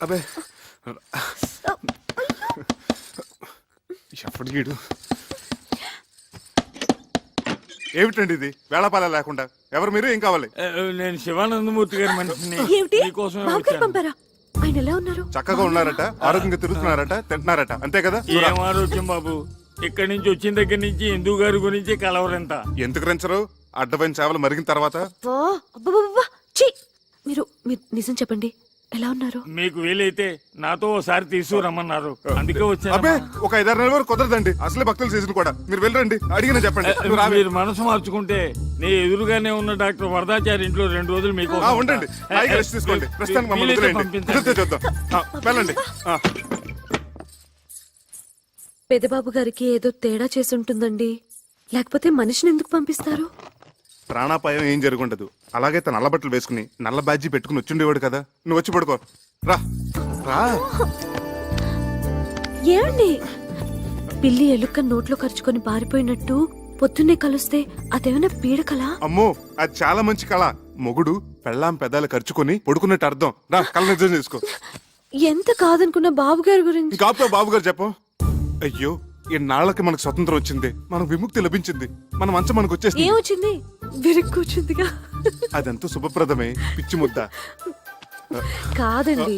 అబే ఎప్పటికీడు ఏమిటండి ఇది వేళపాల లేకుండా? ఎవరు మీరు? ఏం కావాలి? నేను శివానందమూర్తి గారి మనిషిని. ఏమిటి మీకోసమే బాబు గారు వచ్చాను. పంపారా? ఆయన ఎలా ఉన్నారు? చక్కగా ఉన్నారట, ఆరోగ్యంగా తిరుగుతున్నారట, తింటున్నారట, అంతే కదా? ఏం ఆరోగ్యం బాబు, ఇక్కడి నుంచి వచ్చిన దగ్గర నుంచి హిందూ గారి గురించి కలవరంతా. ఎందుకు రెంచరు? అడ్డమైన సేవలు మరిగిన తర్వాత అబ్బబ్బబ్బా! ఛీ! మీరు నిజం చెప్పండి, ఎలా ఉన్నారు? మీకు వీలైతే నాతో ఒకసారి తీసుకురమ్మన్నారు, అందుకే అబ్బే వచ్చాను. ఒక 5-6 నెలల వరకు కుదరదండి, అసలే భక్తుల సీజన్ కూడా. మీరు వెళ్ళరండి, అడిగినా చెప్పండి. నువ్వు రావే. మీరు మనసు మార్చుకుంటే నీ ఎదురుగానే ఉన్న డాక్టర్ వరదాచారి ఇంట్లో 2 రోజులు మీకు ఉండండి, హాయిగా రెస్ట్ తీసుకోండి. ప్రస్తుతానికి మమ్మల్ని వదిలేయండి. కుదిరితే చూద్దాం. వెళ్ళండి. పెద్దబాబు గారికి ఏదో తేడా చేసి ఉంటుందండి, లేకపోతే మనిషిని ఎందుకు పంపిస్తారు? ప్రాణాపాయం ఏం జరుగుండదు. అలాగే తన నల్ల బట్టలు వేసుకుని నల్ల బ్యాడ్జీ పెట్టుకుని వచ్చిండేవాడు కదా. నువ్వు వచ్చి పడుకో. రా రా. ఏమండి, పిల్లి ఎలుక నోట్లో ఖర్చుకొని పారిపోయినట్టు పొద్దున్నే కలుస్తే అదేమైనా పీడకలా? అమ్మో, అది చాలా మంచి కళ. మొగుడు పెళ్ళాం పెదాలు ఖర్చుకొని పడుకున్నట్టు అర్థం. రా, కళ్ళ నిజం చేసుకో. ఎంత కాదనుకున్న బాబు గారి గురించి. కాపుతో బాబు గారు చెప్పు. అయ్యో, ఇన్నాళ్ళకి మనకు స్వతంత్రం వచ్చింది, మనకు విముక్తి లభించింది, మన మంచం మనకు వచ్చేసింది. ఏమొచ్చింది? విరుక్కుచ్చిందిగా. అదంతా శుభప్రదమే, పిచ్చి ముద్ద. కాదండి,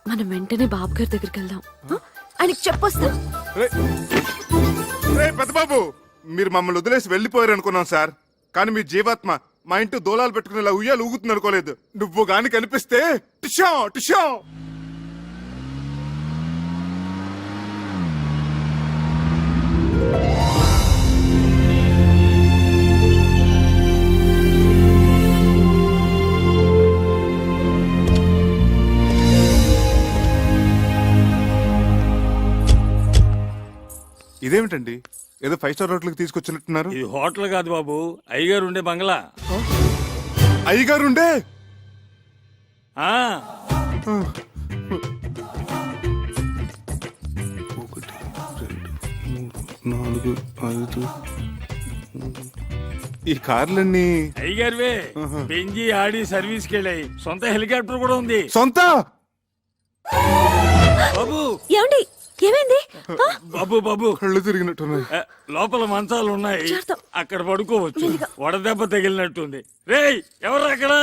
మనం వెంటనే బాబు గారి దగ్గరికి వెళ్దాం. ఆయనకి చెప్పొస్తాం. పెద్ద బాబు, మీరు మమ్మల్ని వదిలేసి వెళ్ళిపోయారు అనుకున్నాం సార్, కానీ మీ జీవాత్మ మా ఇంటి దూలాలు పెట్టుకునేలా ఉయ్యాలు ఊగుతుంది అనుకోలేదు. నువ్వు గాని కనిపిస్తే టిషా టిషా. ఇదేమిటండి, ఏదో 5 స్టార్ హోటల్కి తీసుకొచ్చినట్టున్నారు? ఇది హోటల్ కాదు బాబు, అయ్యగారు ఉండే బంగ్లా. అయ్యగారు ఉండే? ఆ 1, 2, 3, 4, 5. ఈ కార్లన్నీ అయ్యగారివే. బెంజి ఆడి సర్వీస్ కి వెళ్ళాయి, సొంత హెలికాప్టర్ కూడా ఉంది. సొంత? బాబు ఏమండి, ఏమైంది? బాబు బాబు, కళ్ళు తిరిగినట్టున్నాయి. లోపల మంచాలు ఉన్నాయి, చేస్తాం. అక్కడ పడుకోవచ్చు. వడదెబ్బ తగిలినట్టుంది. రేయ్, ఎవరు అక్కడ?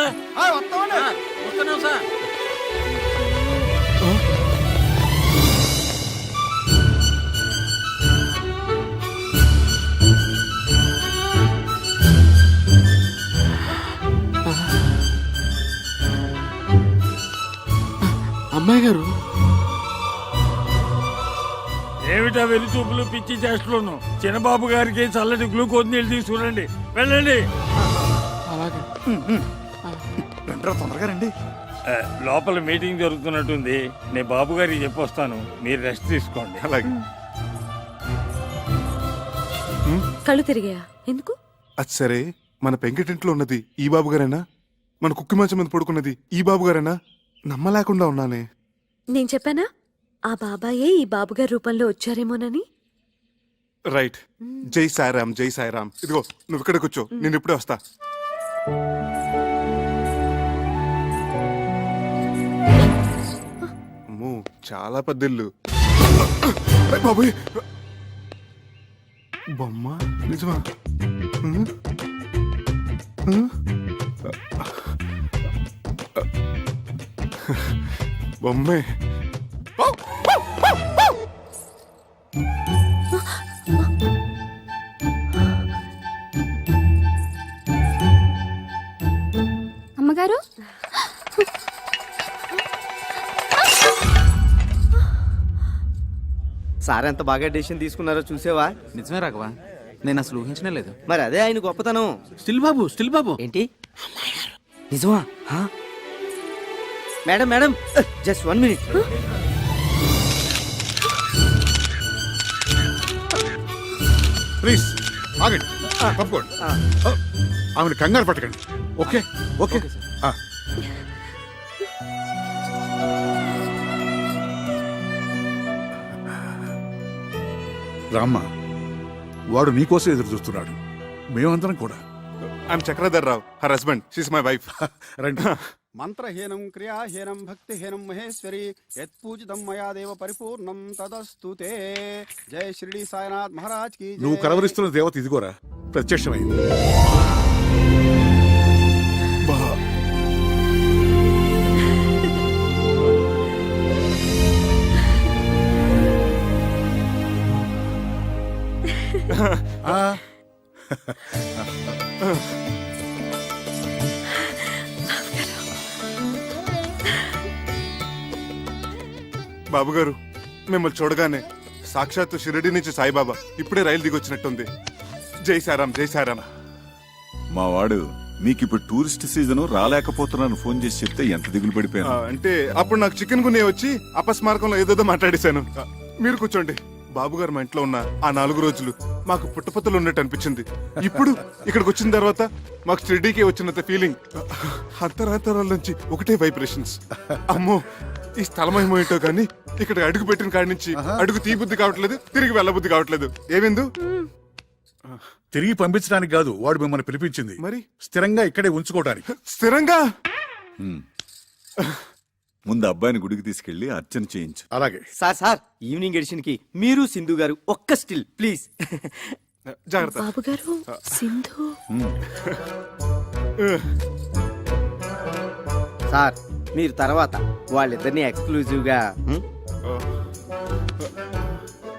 అమ్మాయి గారు, ఏమిటా వెళ్లి చూపులు, పిచ్చి చేష్టలోను? చిన్నబాబు గారికి చల్లటి గ్లూకోజ్ నీళ్ళు తీసుకురండి, వెళ్ళండి. అలాగే తొందరగా రండి. లోపల మీటింగ్ జరుగుతున్నట్టుంది, నేను బాబు గారికి చెప్పొస్తాను, మీరు రెస్ట్ తీసుకోండి. అలాగే. కళ్ళు తిరిగాయా? ఎందుకు? అది సరే, మన పెంకిటింట్లో ఉన్నది ఈ బాబు గారేనా? మన కుక్కి మంచం మీద పడుకున్నది ఈ బాబు గారేనా? నమ్మలేకుండా ఉన్నానే. నేను చెప్పానా ఆ బాబాయే ఈ బాబుగారి రూపంలో వచ్చారేమోనని? రైట్. జై సాయిరామ్, జై సాయిరామ్. ఇదిగో నువ్వు ఇక్కడ కూర్చో, నేను ఇప్పుడే వస్తా. అమ్మో, చాలా పెద్దిల్లు. బాబోయ్, బొమ్మ నిజమా? బొమ్మే. అమ్మగారు, సార్ ఎంత బాగా డెసిషన్ తీసుకున్నారో చూసావా? నిజమే రాఘవా, నేను అసలు ఊహించనే లేదు. మరి అదే ఆయన గొప్పతనం. స్టిల్ బాబు ఏంటి నిజమా? Madam madam, just 1 minute. Please ఆగండి, తప్పుకోండి. ఆమెను కంగారు పట్టకండి. Okay okay. రామ్మ, వాడు నీకోసం ఎదురు చూస్తున్నాడు, మేమందరం కూడా. I'm Chakradhar Rao, her husband. She's my wife. రండి. మంత్రహీనం క్రియాహీనం భక్తిహీనం మహేశ్వరి యత్పూజితం మయా దేవ పరిపూర్ణం తదస్తు తే. జై షిరిడి సాయినాథ్ మహారాజ్ కి జై. నువ్వు కలవరిస్తున్న దేవత ఇదిగోరా ప్రత్యక్షమైంది. ఆ, బాబు గారు మిమ్మల్ని చూడగానే సాక్షాత్తు షిరిడి నుంచి సాయిబాబా ఇప్పుడే రైలు దిగొచ్చినట్టుంది. జై సారాం, జై సారాం. మా వాడు మీకు ఇప్పుడు టూరిస్ట్ సీజన్ రాలేకపోతున్నాను ఫోన్ చేసి చెప్తే ఎంత దిగులు పడిపోయాను. అంటే అప్పుడు నాకు చికెన్ గునే వచ్చి అపస్మారకంలో ఏదేదో మాట్లాడేశాను. మీరు కూర్చోండి. బాబు గారు మా ఇంట్లో ఉన్న ఆ 4 రోజులు మాకు పుట్టపత్తలు ఉన్నట్టు అనిపించింది. ఇప్పుడు ఇక్కడికి వచ్చిన తర్వాత మాకు షిరిడీకి వచ్చినంత ఫీలింగ్. అంతరాంతరాల నుంచి ఒకటే వైబ్రేషన్స్. అమ్మో, ఈ స్థలమేమో ఏంటో కానీ ఇక్కడ అడుగు పెట్టిన కాడి నుంచి అడుగు తీబుద్ధి కావట్లేదు, తిరిగి వెళ్ళబుద్ధి కావట్లేదు. ఏమిందు? తిరిగి పంపించడానికి కాదు వాడు మిమ్మల్ని పిలిపించింది, మరి స్థిరంగా ఇక్కడే ఉంచుకోవడానికి. స్థిరంగా? ముందు అబ్బాయిని గుడికి తీసుకెళ్లి అర్చన చేయించు. అలాగే సార్ ఈవినింగ్ ఎడిషన్ కి మీరు సింధు గారు ఒక్క స్టిల్ ప్లీజ్. జాగ్రత్త. బాబు గారు, సింధు. సార్ మీరు తర్వాత వాళ్ళిద్దరిని ఎక్స్క్లూజివ్ గా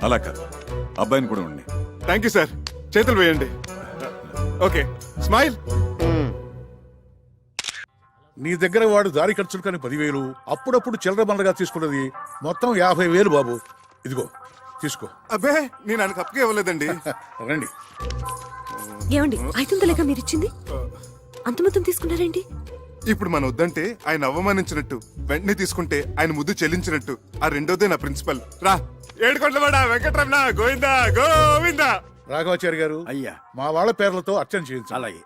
అలా కాదు, అబ్బాయిని కూడా ఉండి. Thank you sir. చేతులు వేయండి. Okay, smile. నీ దగ్గర వాడు దారి ఖర్చులు కానీ 10,000, అప్పుడప్పుడు చిల్లర బండగా తీసుకున్నది మొత్తం 50,000 బాబు. ఇదిగో తీసుకో. అబ్బే, నేను ఆయనకు అప్పకే ఇవ్వలేదండి. రండి. ఏమండి, 500 మీరు ఇచ్చింది? అంత మొత్తం తీసుకున్నారేంటి? ఇప్పుడు మన వద్దంటే ఆయన అవమానించినట్టు, వెంటనే తీసుకుంటే ఆయన ముద్దు చెల్లించినట్టు. ఆ రెండోదే నా ప్రిన్సిపల్. రా, ఏడుకొండలవాడ వెంకటరమణ గోవిందా గోవిందా. రాఘవాచారి గారు, అయ్యా. మా వాళ్ళ పేర్లతో అర్చన చేయించు. అలాగే.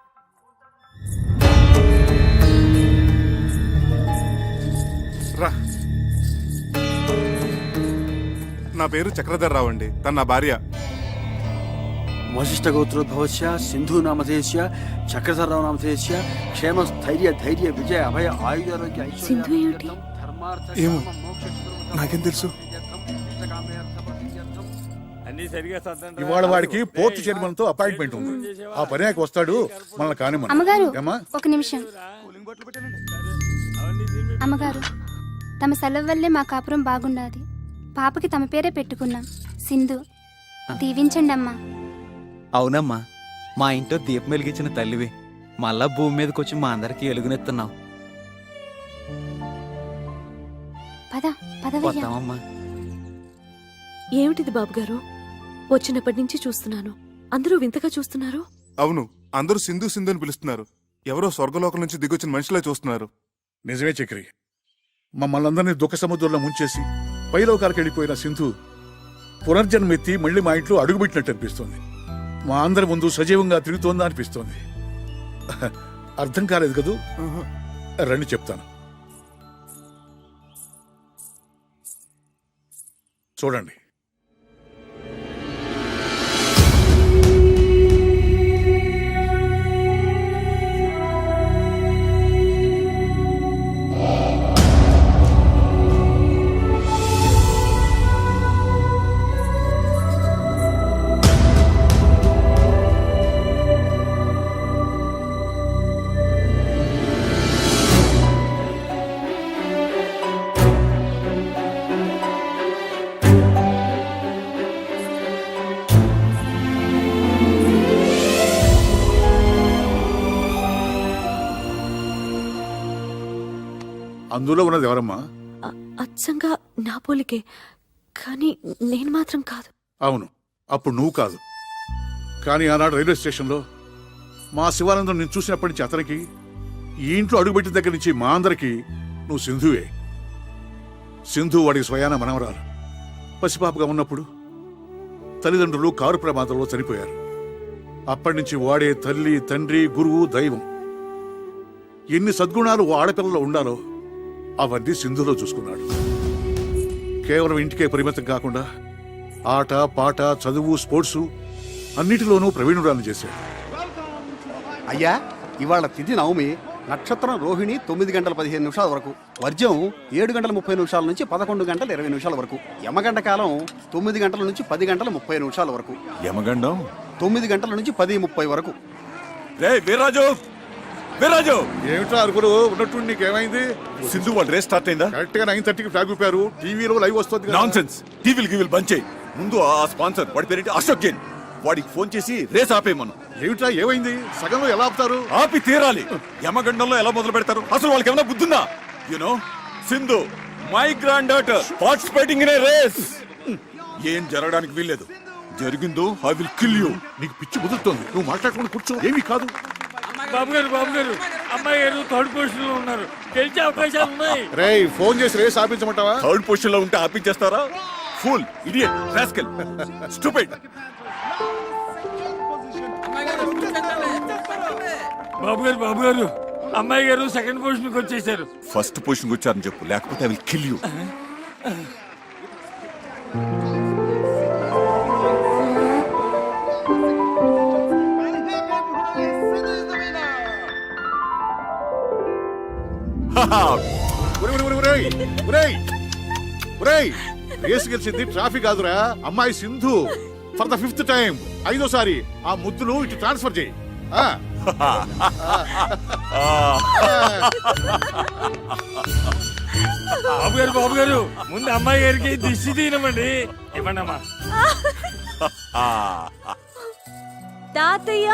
రా. నా పేరు చక్రధర్రావు అండి. తన నా భార్య. వశిష్ఠ గోత్రోద్భవస్య సింధు నామధేయస్య చక్రధరరావు నామధేయస్య క్షేమ స్థైర్య ధైర్య విజయ అభయ ఆయుధారోగ్య సింధు ఏమిటి? ఏమో, నాకేం తెలుసు? అన్ని సరిగా సర్దండి. ఇవాళ వాడికి పోర్టు చైర్మన్ తో అపాయింట్మెంట్ ఉంది. ఆ పర్యాకి వస్తాడు, మనల్ని కానిమ్మను. అమ్మగారు ఏమ్మా? ఒక నిమిషం. అమ్మగారు, తమ సెలవు వల్లే మా కాపురం బాగుండాది. పాపకి తమ పేరే పెట్టుకున్నాం, సింధు. దీవించండి అమ్మా. అవునమ్మా, మా ఇంట్లో దీపం వెలిగించిన తల్లివి. మళ్ళా భూమి మీదకి వచ్చి మా అందరికి ఎలుగునెత్తున్నావు. పద పదవయ్యా. వస్తామమ్మా. ఏమిటిది బాబు గారు? వచ్చినప్పటి నుంచి చూస్తున్నాను, అందరూ వింతగా చూస్తున్నారు. అవును, అందరూ సింధు సింధు అని పిలుస్తున్నారు. ఎవరో స్వర్గలోకం నుంచి దిగొచ్చిన మనిషిలా చూస్తున్నారు. నిజమే చక్రి, మమ్మల్ని అందరినీ దుఃఖ సముద్రంలో ముంచేసి పైలోకాలకు వెళ్ళిపోయిన సింధు పునర్జన్మెత్తి మళ్ళీ మా ఇంట్లో అడుగుపెట్టినట్టు అనిపిస్తోంది. మా అందరి ముందు సజీవంగా తిరుగుతోందా అనిపిస్తోంది. అర్థం కాలేదు కదూ? రండి చెప్తాను. చూడండి. అందులో ఉన్నది ఎవరమ్మా? అచ్చంగా నా పోలికే, కానీ నేను మాత్రం కాదు. అవును, అప్పుడు నువ్వు కాదు. కానీ ఆనాడు రైల్వే స్టేషన్లో మా శివానందం నేను చూసినప్పటి నుంచి అతనికి, ఈ ఇంట్లో అడుగుపెట్టిన దగ్గర నుంచి మా అందరికి నువ్వు సింధువే. సింధు వాడికి స్వయాన మనవరాలు. పసిపాపగా ఉన్నప్పుడు తల్లిదండ్రులు కారు ప్రమాదంలో చనిపోయారు. అప్పటి నుంచి వాడే తల్లి, తండ్రి, గురువు, దైవం. ఎన్ని సద్గుణాలు ఓ ఆడపిల్లలో ఉండాలో అవన్నీ సింధులో చూసుకున్నాడు. కేవలం ఇంటికే పరిమితం కాకుండా ఆట, పాట, చదువు, స్పోర్ట్సు అన్నిటిలోనూ ప్రవీణురాలను చేశాడు. అయ్యా, ఇవాళ తిథి నవమి. నక్షత్రం రోహిణి 9 గంటల 15 నిమిషాల వరకు, వర్జం 7 గంటల 30 నిమిషాల నుంచి 11 గంటల 20 నిమిషాల వరకు, యమగండ కాలం 9 గంటల నుంచి 10 గంటల 30 నిమిషాల వరకు, యమగండం 9 గంటల నుంచి 10:30 వరకు. రే వీర్రాజు, వీర్రాజు, ఏమిట్రా అరుగురు ఉన్నట్టు నీకేమైంది? సింధు వాళ్ళ రేస్ స్టార్ట్ అయిందా? కరెక్ట్ గా 9:30కి ఫ్లాగ్ ఊపారు, టీవీలో లైవ్ వస్తుంది కదా. Non sense. టీవీలు గివిల్ బంచే. ముందు ఆ స్పాన్సర్ వాడి పేరేంటి, అశోక్ జైన్, వాడికి ఫోన్ చేసి రేస్ ఆపేయమను. ఏమిట్రా ఏమైంది? సగంలో ఎలా ఆపుతారు? ఆపి తీరాలి. యమగండంలో ఎలా మొదలు పెడతారు? అసలు వాళ్ళకి ఏమైనా బుద్ధుందా? You know Sindhu my granddaughter participating in a race. ఏం జరగడానికి వీల్లేదు. జరిగిందో ఐ విల్ కిల్ యూ. నీకు పిచ్చి కుదురుతోంది, నువ్వు మాట్లాడుకుని కూర్చో. ఏమీ కాదు. బాబు గారు అమ్మాయి గారు థర్డ్ పొజిషన్ లో ఉన్నారు, గెలిచే అవకాశాలు ఉన్నాయి. రేయ్ ఫోన్ చేసి రేస్ ఆపించమంటావా? థర్డ్ పొజిషన్ లో ఉంటే ఆపించేస్తారా? Fool, idiot, rascal, stupid. బాబు గారు అమ్మాయి గారు సెకండ్ పొజిషన్ కి వచ్చేసారు. ఫస్ట్ పొజిషన్ వచ్చారని చెప్పు, లేకపోతే I will kill you. Race గెలిచింది ట్రాఫిక్ కాదురా, అమ్మాయి Sindhu. For the 5th time, 5వ సారి ఆ ముద్దులు ఇటు ట్రాన్స్ఫర్ చేయి. బాబు గారు ముందు అమ్మాయి గారికి దిష్టి తీయనమండి. ఇవ్వండమ్మా. తాతయ్య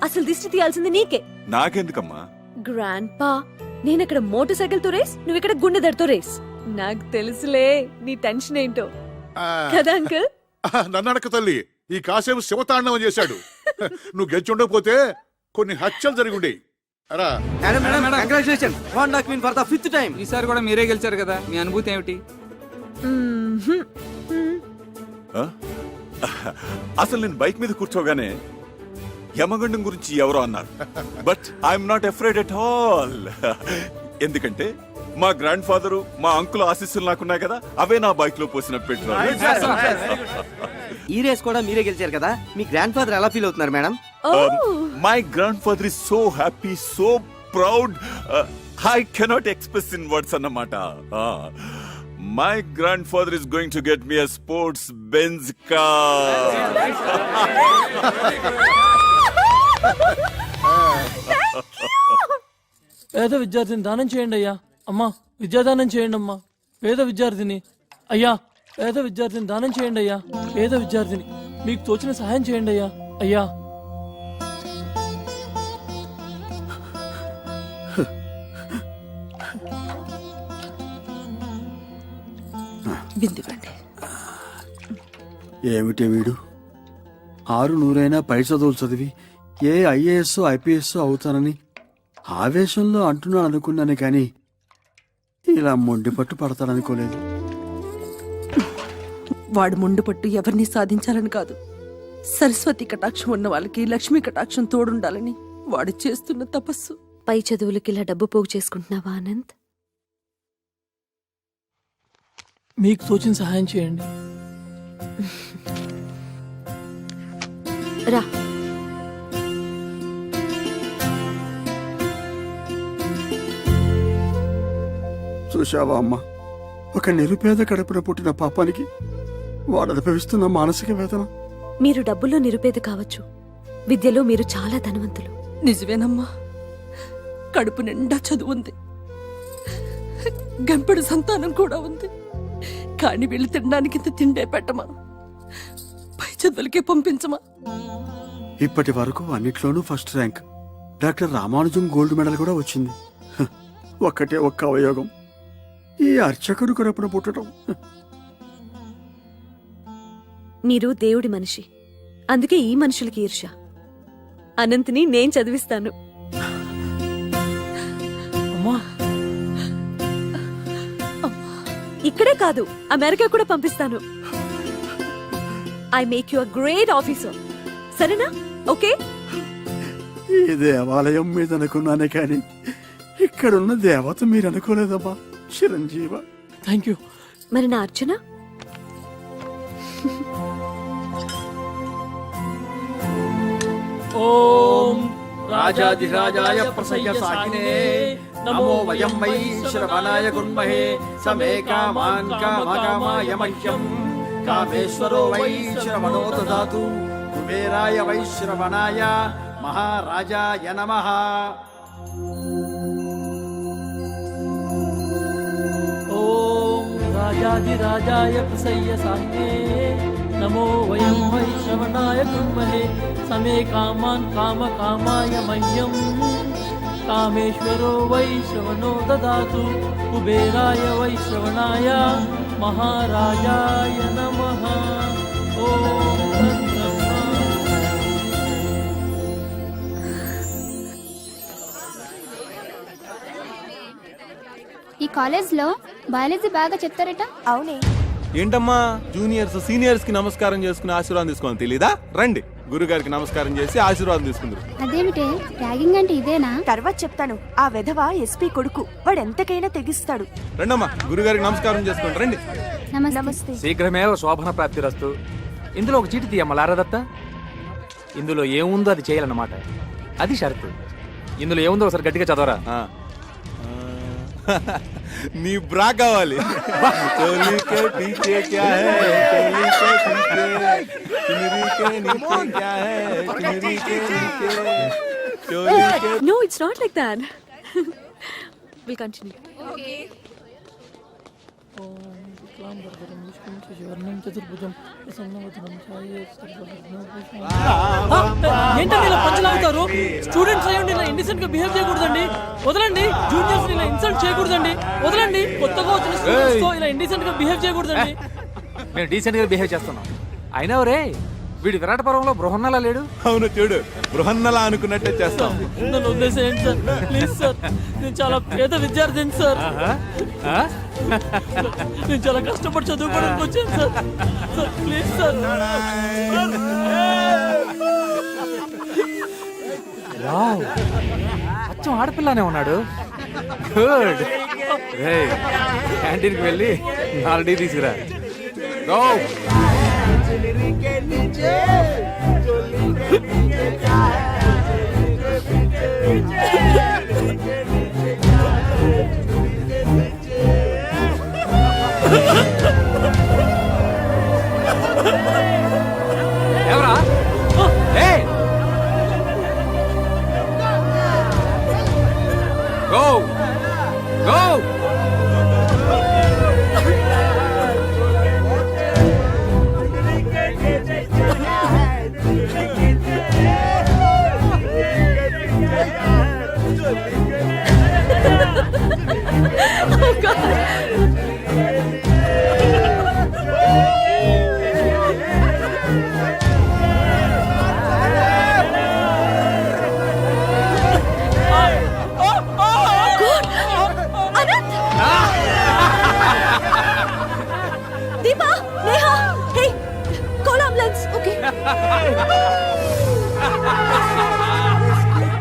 అసలు దిష్టి తీయాల్సింది నీకే. నాకెందుకమ్మా? గ్రాండ్ పా, నేనక్కడ మోటార్ సైకిల్ తో రేస్, నువ్వు ఇక్కడ గుండెదడితో రేస్. నాకు తెలుసులే నీ టెన్షన్ ఏంటో కదా అంకుల్. నన్ను అడక తల్లి, ఈ కాసేపు శివతాండవం చేశాడు. నువ్వు గెలిచి ఉండకపోతే కొన్ని హత్యలు జరిగి ఉండేవి. అరా ఈసారి కూడా మీరే గెలిచారు కదా, మీ అనుభూతి ఏమిటి? అసలు నేను బైక్ మీద కూర్చోగానే యమగండం గురించి ఎవరో అన్నారు. But I'm not afraid at all. ఎందుకంటే మా గ్రాండ్ ఫాదరు, మా అంకుల్ ఆశీస్సులు నాకున్నాయి కదా, అవే నా బైక్ లో పోసిన పెట్రోల్. ఈ రేస్ కూడా మీరే గెలిచారు కదా, మీ గ్రాండ్ ఫాదర్ ఎలా ఫీల్ అవుతున్నారు madam? My grandfather is so happy, so proud. I cannot express in words annamata. My grandfather is going to get me a sports Benz car. పేద విద్యార్థిని దానం చేయండి అయ్యా. అమ్మా విద్యాదానం చేయండి అమ్మా. పేద విద్యార్థిని అయ్యా, పేద విద్యార్థిని దానం చేయండి అయ్యా. పేద విద్యార్థిని మీకు తోచిన సహాయం చేయండి అయ్యా. అయ్యా బిందివ్వండి. ఏమిటి వీడు 600 పై చదువులు చదివి ఏ IAS IPS అవుతానని ఆవేశంలో అంటున్నాను అనుకున్నాను, కానీ ఇలా మొండి పట్టు పడతాడనుకోలేదు. వాడు మొండి పట్టు ఎవరిని సాధించాలని కాదు, సరస్వతి కటాక్షం ఉన్న వాళ్ళకి లక్ష్మీ కటాక్షం తోడుండాలని వాడు చేస్తున్న తపస్సు. పై చదువులకి ఇలా డబ్బు పోగు చేసుకుంటున్నావా ఆనంద్? మీకు తోచిన సహాయం చేయండి. రా. చూశావా అమ్మా, ఒక నిరుపేద కడుపున పుట్టిన పాపానికి వాడు అనుభవిస్తున్న మానసిక వేదన. మీరు డబ్బుల్లో నిరుపేద కావచ్చు, విద్యలో మీరు చాలా ధనవంతులు. నిజమేనమ్మా, కడుపు నిండా చదువు ఉంది, గంపెడు సంతానం కూడా ఉంది. కాని వీళ్ళు తినడానికి ఇంత తిండే పెట్టమా, పై చదువులకే పంపించమా. ఇప్పటి వరకు అన్నిట్లోనూ first rank. Doctor Ramanujam gold medal కూడా వచ్చింది. ఒక్కటే ఒక్క అవయోగం, ఈ అర్చకుడు కడుపున పుట్టడం. మీరు దేవుడి మనిషి, అందుకే ఈ మనుషులకి ఈర్ష్య. అనంత్ని నేను చదివిస్తాను. అమ్మా ఇక్కడే కాదు, అమెరికా కూడా పంపిస్తాను. I make you a great officer. సరేనా? ఓకే. ఈ దేవాలయం మీద అనుకున్నానే కానీ ఇక్కడున్న దేవత మీరు అనుకోలేదమ్మా. చిరంజీవ. Thank you. మరి నా అర్చన? ఓం రాజాధిరాజాయ ప్రసయ్య సాకినే నమో వయం వై శ్రవణాయ గుణ్మహే సమే కామాన్ కామకామాయ మహ్యం కామేశ్వరో వై శ్రవణో దదాతు కుబేరాయ వై శ్రవణాయ మహారాజాయ నమః. ఓం రాజాధిరాజాయ ప్రసయ్య సాకినే నమో వయం వై శ్రవణాయ గుణ్మహే సమే కామాన్ కామకామాయ మహ్యం కామేశ్వరో వై శ్రవణో దదాతు కుబేరాయ వై శ్రవణాయ మహారాజాయ నమః. ఓం తత్సత్. ఈ కాలేజ్లో బయాలజీ బాగా చెప్తారట. అవునే. ఏంటమ్మా జూనియర్స్ సీనియర్స్ కి నమస్కారం చేసుకుని ఆశీర్వాదం తీసుకోని తెలీదా? రండి గురుగారికి నమస్కారం చేసి ఆశీర్వాదం తీసుకుందరు. అదేమిటే ర్యాగింగ్ అంటే ఇదేనా? తర్వాత చెప్తాను. ఆ వెధవ ఎస్పీ కొడుకు, వాడు ఎంతకైనా తెగిస్తాడు. రండమ్మా గురుగారికి నమస్కారం చేసుకోండి. రండి. నమస్తే. శీఘ్రమేవ శోభన ప్రాప్తిరస్తు. ఇందులో ఒక చీటి తీయమ్మ లారదత్త. ఇందులో ఏముందో అది చేయాలన్నమాట. అది షరతు. ఇందులో ఏముందో ఒకసారి గట్టిగా చదవరా. నీ బ్రా కావాలి. No, it's not like that. We'll continue. ఏంటండి ఇలా పంచలాగుతారు? స్టూడెంట్స్ అయ్యండి ఇలా ఇండిసెంట్ గా బిహేవ్ చేయకూడదండి. వదలండి. జూనియర్స్ ఇలా ఇన్సల్ట్ చేయకూడదండి. వదలండి. కొత్తగా వచ్చిన స్టూడెంట్స్ తో ఇలా ఇండిసెంట్ గా బిహేవ్ చేయకూడదండి. మేము డీసెంట్ గా బిహేవ్ చేస్తున్నాం. అయినా రే వీడి విరాట పర్వంలో బృహన్నలా లేడు. అవును చూడు, బృహన్నలా అనుకున్నట్టే చేస్తాం. నన్ను వదిలేసేయండి సార్, ప్లీజ్ సార్. నేను చాలా పేద విద్యార్థిని సార్. నేను చాలా కష్టపడి చదువుకోవడానికి వచ్చాను sir. Sir please sir. Wow, అచ్చం ఆడపిల్లనే ఉన్నాడు. గుడ్. క్యాంటీన్కి వెళ్ళి 4 తీసుకురా. గో. ఎవరా? Go go. Oh God. Deepa, Neha, hey, call ambulance. Okay.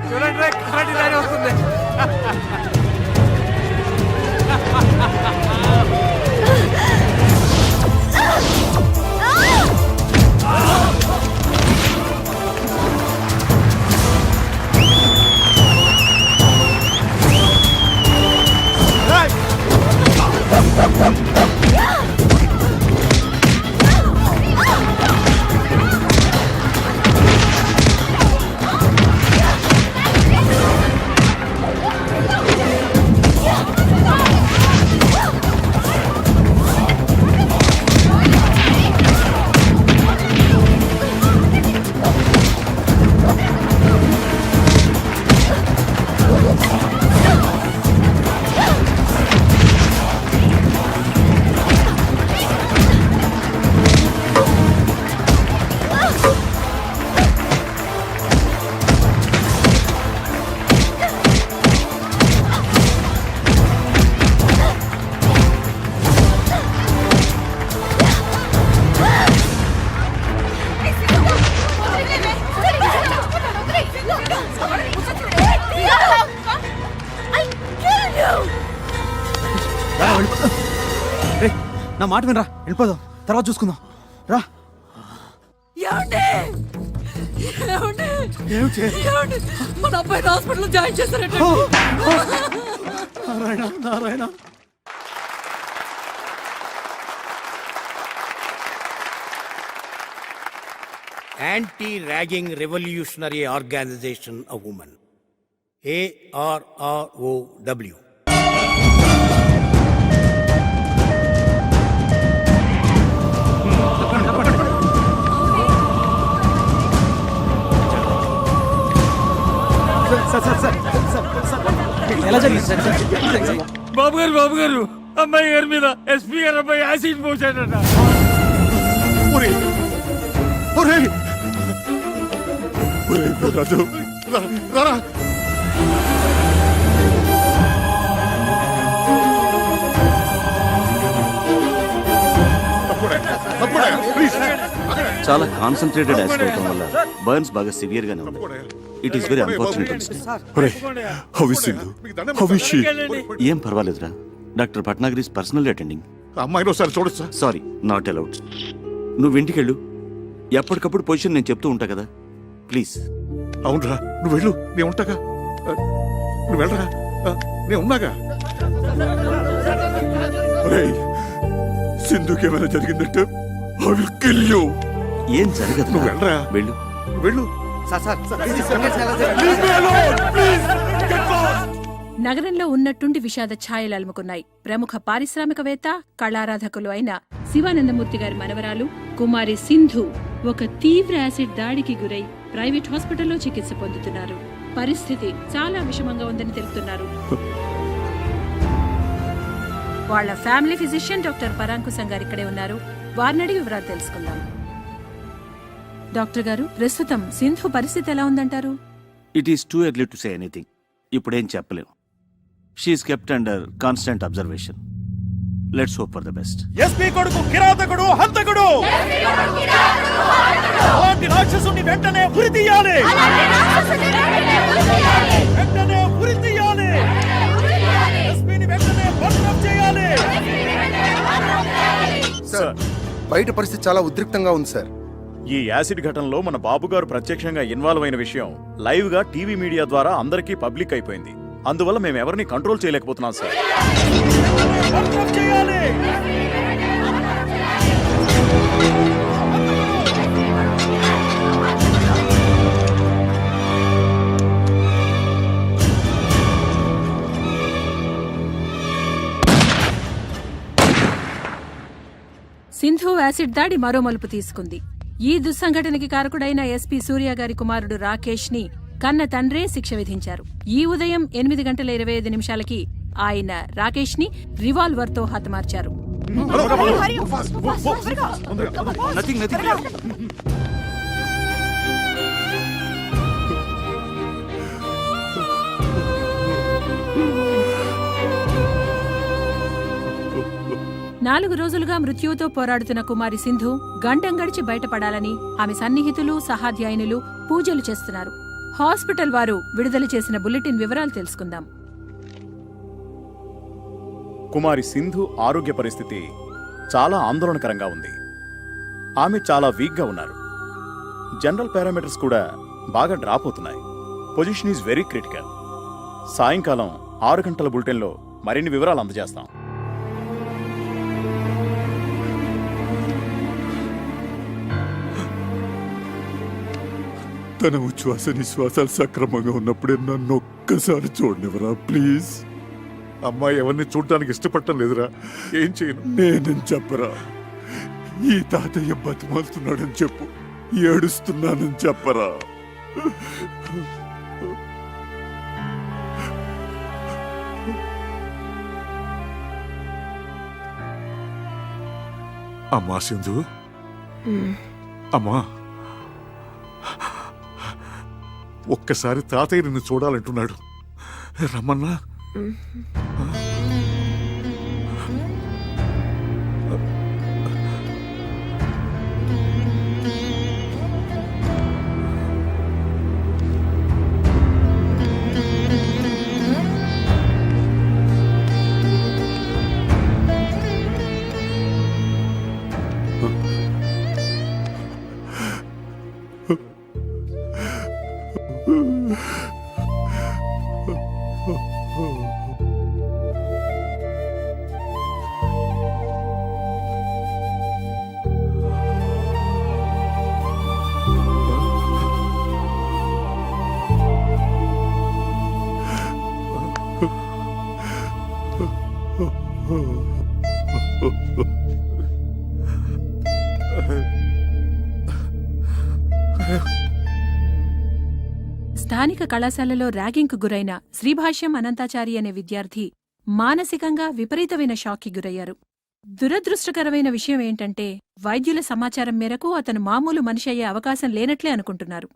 చూడండి కరెంట్ దారి వస్తుంది. నా మాట వినరా, వెళ్ళిపోదాం, తర్వాత చూసుకుందాం. రా. ఏమండి? ఏమండి? ఏమండి? మన అబ్బాయి హాస్పిటల్ జాయిన్ చేశారంటే Narayana Narayana Anti-Ragging Revolutionary Organization of Women. ARROW. బాబు గారు అమ్మాయి గారి మీద ఎస్పీ గారు అబ్బాయి యాసిడ్ పోసాడట. ఒరేయ్! ఒరేయ్! ఒరేయ్ రాజు, రారా. చాలా కాన్సన్ట్రేటెడ్ యాసిడ్ అవడం వల్ల బర్న్స్ బాగా సివియర్ గానే ఉంది. It is very unfortunate. ఏం పర్వాలేదురా. Doctor Bhatnagar is personal attending. అమ్మాయిని ఒకసారి చూడొచ్చా? Sorry, not allowed. నువ్వు ఇంటికెళ్ళు. ఎప్పటికప్పుడు పొజిషన్ నేను చెప్తూ ఉంటా కదా, ప్లీజ్. అవునరా, నువ్వు వెళ్ళు, నేను ఉంటాగా. నువ్వు వెళ్ళరా, నేను ఉన్నాగా. సింధుకి ఏమైనా జరిగిందంటే I will kill you. ఏం జరగదు, నువ్వు వెళ్ళరా, వెళ్ళు. వెళ్ళు. నగరంలో ఉన్నట్టుండి విషాద ఛాయలు అలుముకున్నాయి. ప్రముఖ పారిశ్రామికవేత్త, కళారాధకులు అయిన శివానందమూర్తి గారి మనవరాలు కుమారి సింధు ఒక తీవ్ర యాసిడ్ దాడికి గురై ప్రైవేట్ హాస్పిటల్లో చికిత్స పొందుతున్నారు. పరిస్థితి చాలా విషమంగా ఉందని తెలుపుతున్నారు. వాళ్ళ ఫ్యామిలీ ఫిజిషియన్ డాక్టర్ పరాంకుశం గారు ఇక్కడే ఉన్నారు. వారిని అడిగి వివరాలు తెలుసుకుందాం. డాక్టర్ గారు, ప్రస్తుతం సింధు పరిస్థితి ఎలా ఉందంటారు? It is too early to say anything. ఇప్పుడేం చెప్పలేం. She is kept under constant observation. Let's hope for the best. SP కొడుకు కిరాతకుడు, హంతకుడు. అలాంటి రాక్షసుని వెంటనే ఉరి తీయాలి. వెంటనే ఉరి తీయాలి. ఎస్పీని వెంటనే బర్తరఫ్ చేయాలి. సార్, బయట పరిస్థితి చాలా ఉద్రిక్తంగా ఉంది సార్. ఈ యాసిడ్ ఘటనలో మన బాబు గారు ప్రత్యక్షంగా ఇన్వాల్వ్ అయిన విషయం లైవ్ గా టీవీ మీడియా ద్వారా అందరికీ పబ్లిక్ అయిపోయింది. అందువల్ల మేము ఎవరిని కంట్రోల్ చేయలేకపోతున్నాం సార్. సింధు యాసిడ్ దాడి మరో మలుపు తీసుకుంది. ఈ దుస్సంఘటనకి కారకుడైన ఎస్పీ సూర్య గారి కుమారుడు రాకేష్ ని కన్న తండ్రే శిక్ష విధించారు. ఈ ఉదయం 8:25 ఆయన రాకేష్ ని రివాల్వర్ తో హతమార్చారు. నాలుగు రోజులుగా మృత్యువుతో పోరాడుతున్న కుమారి సింధు గండం గడిచి బయటపడాలని ఆమె సన్నిహితులు, సహాధ్యాయునులు పూజలు చేస్తున్నారు. హాస్పిటల్ వారు విడుదల చేసిన బులెటిన్ వివరాలు తెలుసుకుందాం. కుమారి సింధు ఆరోగ్య పరిస్థితి చాలా ఆందోళనకరంగా ఉంది. ఆమె చాలా వీక్ గా ఉన్నారు. జనరల్ పారామీటర్స్ కూడా బాగా డ్రాప్ అవుతున్నాయి. Position is very critical. సాయంకాలం 6 గంటల బులెటిన్లో మరిన్ని వివరాలు అందజేస్తాం. తన ఉచ్ఛ్వాస నిశ్వాసాలు సక్రమంగా ఉన్నప్పుడే నన్ను ఒక్కసారి చూడనివరా ప్లీజ్. అమ్మాయి ఎవరిని చూడటానికి ఇష్టపడటం లేదురా. ఏం చేయను? నేనని చెప్పరా. ఈ తాతయ్య బతిమాలుతున్నాడని చెప్పు. ఏడుస్తున్నానని చెప్పరా. అమ్మా సింధు, అమ్మా, ఒక్కసారి తాతయ్య నిన్ను చూడాలంటున్నాడు. రమ్మన్నా. స్థానిక కళాశాలలో ర్యాగింగ్కు గురైన శ్రీభాష్యం అనంతాచారి అనే విద్యార్థి మానసికంగా విపరీతమైన షాక్కి గురయ్యారు. దురదృష్టకరమైన విషయం ఏంటంటే వైద్యుల సమాచారం మేరకు అతను మామూలు మనిషి అయ్యే అవకాశం లేనట్లే అనుకుంటున్నారు.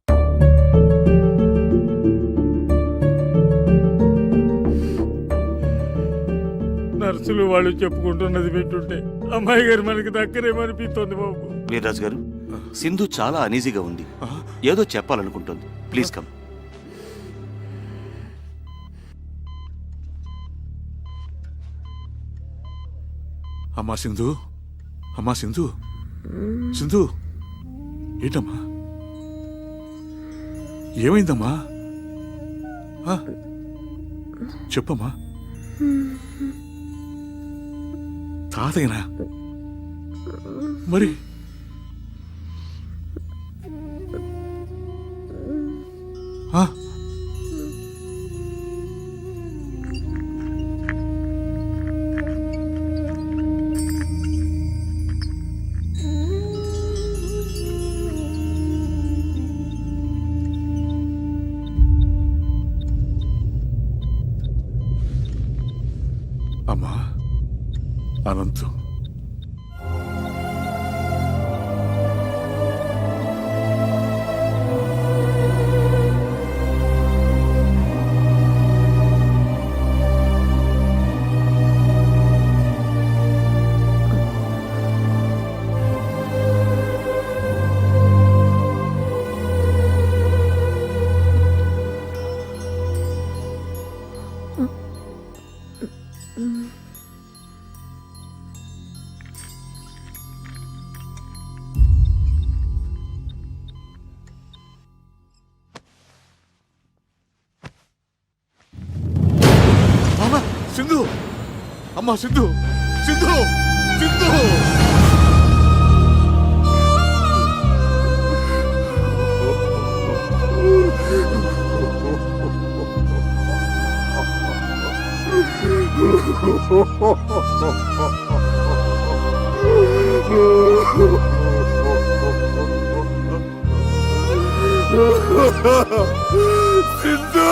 నర్సులు వాళ్ళు చెప్పుకుంటున్నది వింటుంటే అమ్మాయి గారు మనకి దగ్గరేమనిపిస్తోంది బాబు. వీర్రాజు గారు, సింధు చాలా అనీజీగా ఉంది, ఏదో చెప్పాలనుకుంటుంది. Please come. అమ్మా సింధు, అమ్మా సింధు, సింధు, ఏంటమ్మా, ఏమైందమ్మా? ఆ? చెప్పమ్మా. తాతయ్యనా? మరి ఆ? అమ్మా అనంతం, అమ్మా సింధు, అమ్మా సింధు, సింధు, సింధు. సింధు.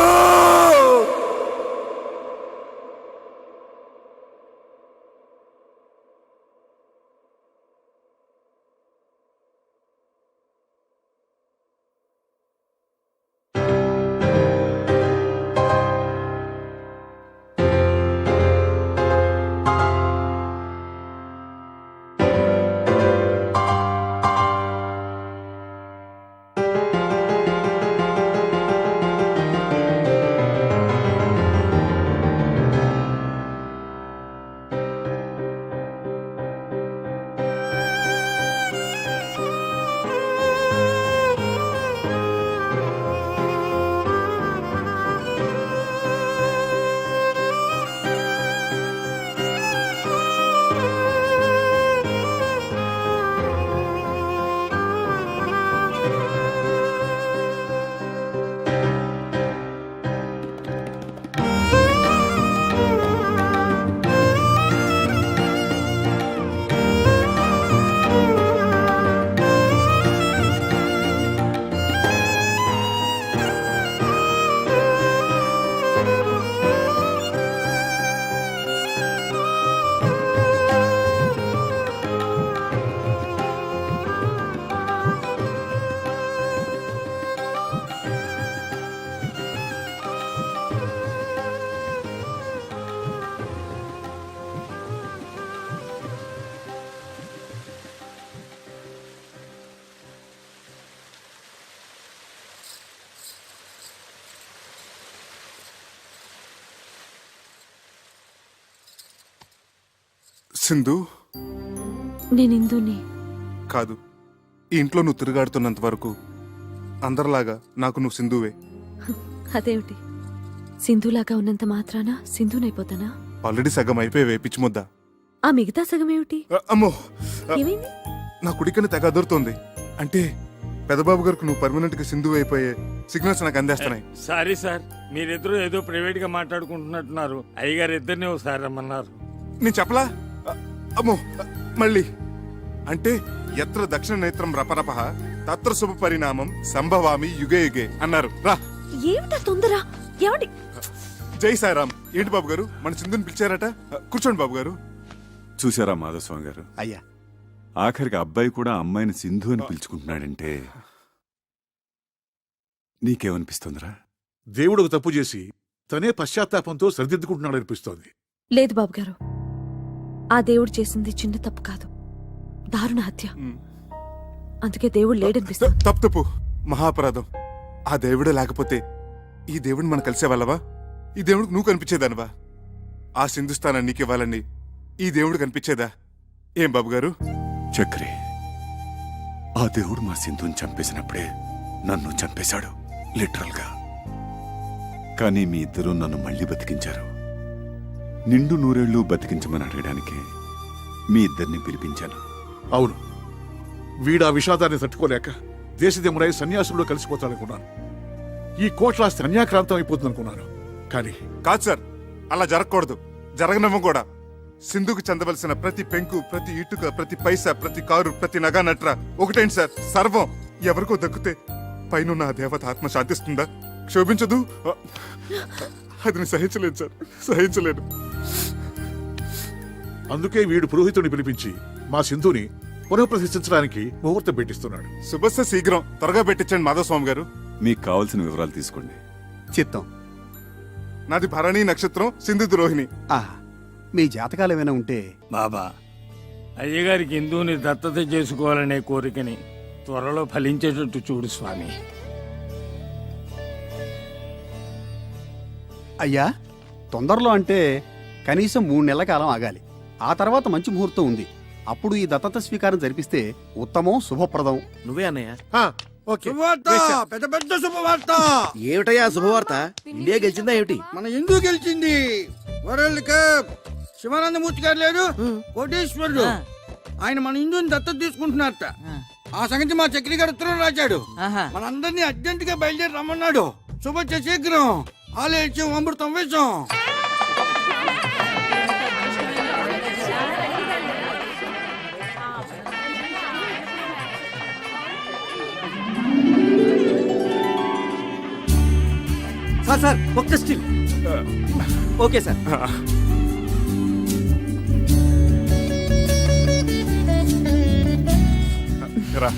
సింధు, నేను ఇందుని కాదు, ఈ ఇంట్లో నువ్వు తిరుగాడుతున్నంత వరకు అందరిలాగా నాకు నువ్వు సింధువే. అదేమిటి, సింధులాగా ఉన్నంత మాత్రాన సింధునైపోతానా? ఆల్రెడీ సగం అయిపోయి పిచ్చి ముద్ద. ఆ మిగతా సగం ఏమిటి? అమ్మో, ఏమైంది? నా కుడికని తెగ అదురుతోంది. అంటే పెదబాబు గారికి నువ్వు పర్మనెంట్ గా సింధు అయిపోయే సిగ్నల్స్ నాకు అందేస్తున్నాయి. సారీ సార్, మీరిద్దరూ ఏదో ప్రైవేట్ గా మాట్లాడుకుంటున్నట్టున్నారు. అయ్యగారు ఇద్దరిని ఒకసారి రమ్మన్నారు. నేను చెప్పలా అమ్మో మళ్ళీ అంటే ఎత్ర దక్షిణ నేత్రం రపరప తత్ర శుభ పరిణామం సంభవామి యుగే యుగే అన్నారు రా. ఏమిటా తొందర? ఏమండి? జై సాయిరామ్. ఏంటి బాబు గారు మన సింధుని పిలిచారట? కూర్చోండి బాబు గారు. చూసారా మాధవస్వామి గారు, అయ్యా ఆఖరికి అబ్బాయి కూడా అమ్మాయిని సింధు అని పిలుచుకుంటున్నాడంటే నీకేమనిపిస్తుందిరా? దేవుడు ఒక తప్పు చేసి తనే పశ్చాత్తాపంతో సరిదిద్దుకుంటున్నాడు అనిపిస్తోంది. లేదు బాబు గారు, ఆ దేవుడు చేసింది చిన్న తప్పు కాదు, దారుణ హత్య. అందుకే దేవుడు లేడనిపిస్తుంది. తప్పు తప్పు, మహాపరాధం. ఆ దేవుడే లేకపోతే ఈ దేవుడిని మనం కలిసేవాళ్ళవా? ఈ దేవుడికి నువ్వు కనిపించేదానివా? ఆ సింధుస్థానాన్ని నీకివ్వాలని ఈ దేవుడు కనిపించేదా? ఏం బాబు గారు? చక్రి, ఆ దేవుడు మా సింధుని చంపేసినప్పుడే నన్ను చంపేశాడు, లిటరల్ గా. కానీ మీ ఇద్దరూ నన్ను మళ్ళీ బతికించారు. నిండు నూరేళ్లు బతికించమని అడగడానికి మీ ఇద్దరిని పిలిపించాను. అవును, వీడా విషాదాన్ని తట్టుకోలేక దేశదేముడై సన్యాసుల్లో కలిసిపోతాడనుకున్నాను. ఈ కోట్లాస్తి అన్యాక్రాంతం అయిపోతుందనుకున్నాను. కానీ కాదు సార్, అలా జరగకూడదు, జరగనివ్వం కూడా. సింధుకు చెందవలసిన ప్రతి పెంకు, ప్రతి ఇటుక, ప్రతి పైసా, ప్రతి కారు, ప్రతి నగా నట్ర ఒకటేంటి సార్, సర్వం ఎవరికో దక్కితే పైన ఆ దేవత ఆత్మ శాంతిస్తుందా? క్షోభించదు. అది నేను సహించలేను సార్, సహించలేను. అందుకే వీడు పురోహితుడిని పిలిపించి మా సింధుని పునఃప్రతిష్ఠించడానికి ముహూర్తం పెట్టిస్తున్నాడు. శుభస్య శీఘ్రం, త్వరగా పెట్టించండి మాధవస్వామి గారు. మీకు కావలసిన వివరాలు తీసుకోండి. చిత్తం. నాది భరణి నక్షత్రం, సింధు ద్రోహిణి. మీ జాతకాలు ఏమైనా ఉంటే బాబా, అయ్యగారికి హిందువుని దత్తత చేసుకోవాలనే కోరికని త్వరలో ఫలించేటట్టు చూడు స్వామి. అయ్యా, తొందరలో అంటే కనీసం 3 నెలల కాలం ఆగాలి. ఆ తర్వాత మంచి ముహూర్తం ఉంది. అప్పుడు ఈ దత్తత స్వీకారం జరిపిస్తే ఉత్తమం, శుభప్రదం. నువ్వే అన్నయ్య. శుభవార్త, పెద్ద పెద్ద శుభవార్త. ఏమిటయ్యా శుభవార్త? ఇండియా గెలిచిందా ఏమిటి? మన హిందూ గెలిచింది వరల్డ్ కప్. శివానందమూర్తి గారు లేరు, కోటేశ్వరుడు, ఆయన మన హిందూని దత్తత తీసుకుంటున్నారట. ఆ సంగతి మా చక్రి గారు ఉత్తరం రాశాడు. మనందరినీ అర్జెంట్ గా బయలుదేరి రమ్మన్నాడు. శుభచ్చ శీఘ్రం, ఆలయం అమృతం వేషం. సార్ ఒక్క స్టిల్. Okay sir.